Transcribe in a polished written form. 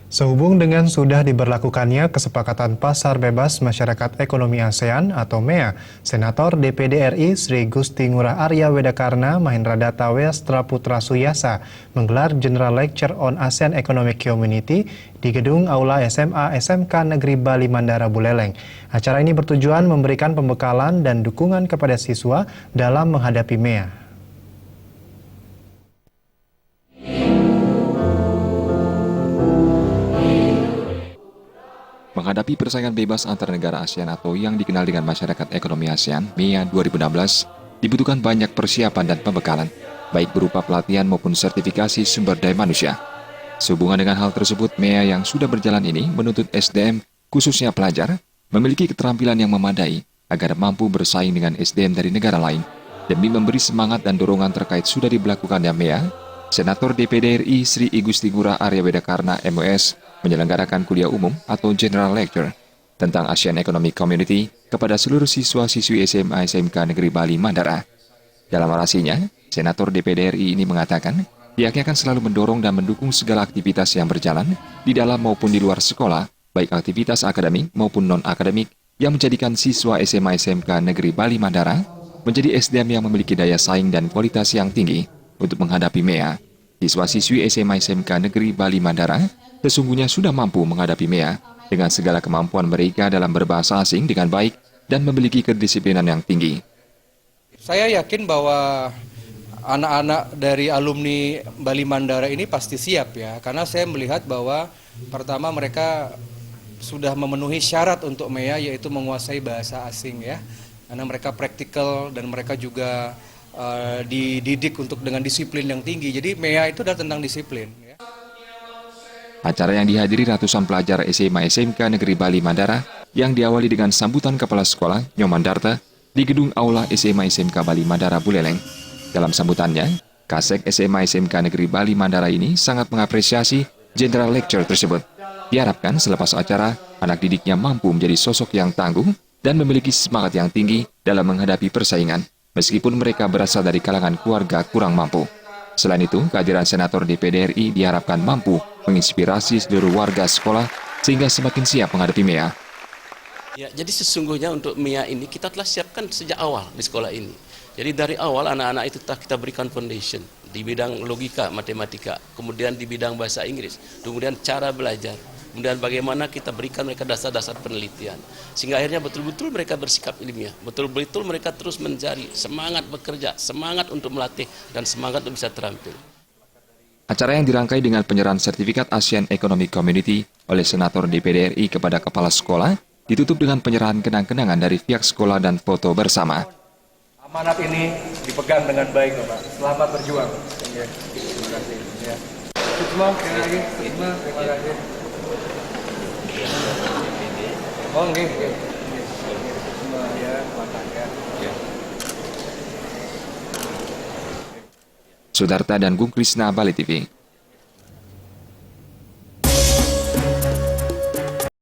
Sehubung dengan sudah diberlakukannya Kesepakatan Pasar Bebas Masyarakat Ekonomi ASEAN atau MEA, Senator DPD RI Sri Gusti Ngurah Arya Wedakarna Mahendra Data Westra Putra Suyasa menggelar General Lecture on ASEAN Economic Community di gedung Aula SMA SMK Negeri Bali Mandara Buleleng. Acara ini bertujuan memberikan pembekalan dan dukungan kepada siswa dalam menghadapi MEA. Menghadapi persaingan bebas antar negara ASEAN atau yang dikenal dengan Masyarakat Ekonomi ASEAN, MEA 2016, dibutuhkan banyak persiapan dan pembekalan, baik berupa pelatihan maupun sertifikasi sumber daya manusia. Sehubungan dengan hal tersebut, MEA yang sudah berjalan ini menuntut SDM, khususnya pelajar, memiliki keterampilan yang memadai agar mampu bersaing dengan SDM dari negara lain. Demi memberi semangat dan dorongan terkait sudah diberlakukannya MEA, Senator DPD RI Sri Gusti Ngurah Arya Wedakarna MOS menyelenggarakan kuliah umum atau General Lecture tentang ASEAN Economic Community kepada seluruh siswa-siswi SMA SMK Negeri Bali Mandara. Dalam orasinya, Senator DPD RI ini mengatakan pihaknya akan selalu mendorong dan mendukung segala aktivitas yang berjalan di dalam maupun di luar sekolah, baik aktivitas akademik maupun non-akademik yang menjadikan siswa SMA SMK Negeri Bali Mandara menjadi SDM yang memiliki daya saing dan kualitas yang tinggi untuk menghadapi MEA. Siswa-siswi SMA SMK Negeri Bali Mandara sesungguhnya sudah mampu menghadapi MEA dengan segala kemampuan mereka dalam berbahasa asing dengan baik dan memiliki kedisiplinan yang tinggi. Saya yakin bahwa anak-anak dari alumni Bali Mandara ini pasti siap ya, karena saya melihat bahwa pertama mereka sudah memenuhi syarat untuk MEA, yaitu menguasai bahasa asing ya, karena mereka praktikal dan mereka juga dididik untuk dengan disiplin yang tinggi. Jadi MEA itu adalah tentang disiplin. Ya. Acara yang dihadiri ratusan pelajar SMA SMK Negeri Bali Mandara yang diawali dengan sambutan Kepala Sekolah Nyoman Darta di gedung Aula SMA SMK Bali Mandara Buleleng. Dalam sambutannya, Kasek SMA SMK Negeri Bali Mandara ini sangat mengapresiasi General Lecture tersebut. Diharapkan selepas acara, anak didiknya mampu menjadi sosok yang tangguh dan memiliki semangat yang tinggi dalam menghadapi persaingan, meskipun mereka berasal dari kalangan keluarga kurang mampu. Selain itu, kehadiran Senator DPD RI diharapkan mampu menginspirasi seluruh warga sekolah sehingga semakin siap menghadapi MEA. Ya, jadi sesungguhnya untuk MEA ini kita telah siapkan sejak awal di sekolah ini. Jadi dari awal anak-anak itu telah kita berikan foundation di bidang logika, matematika, kemudian di bidang bahasa Inggris, kemudian cara belajar, kemudian bagaimana kita berikan mereka dasar-dasar penelitian. Sehingga akhirnya betul-betul mereka bersikap ilmiah, betul-betul mereka terus mencari, semangat bekerja, semangat untuk melatih, dan semangat untuk bisa terampil. Acara yang dirangkai dengan penyerahan sertifikat ASEAN Economic Community oleh Senator DPD RI kepada kepala sekolah ditutup dengan penyerahan kenang-kenangan dari pihak sekolah dan foto bersama. Amanat ini dipegang dengan baik, Bapak. Selamat berjuang. Ya, terima kasih. Ya. Semua, sekali lagi. Terima kasih. Oh, enggak. Semua ya, mantap ya. Sudarta dan Gung Krisna, Bali TV.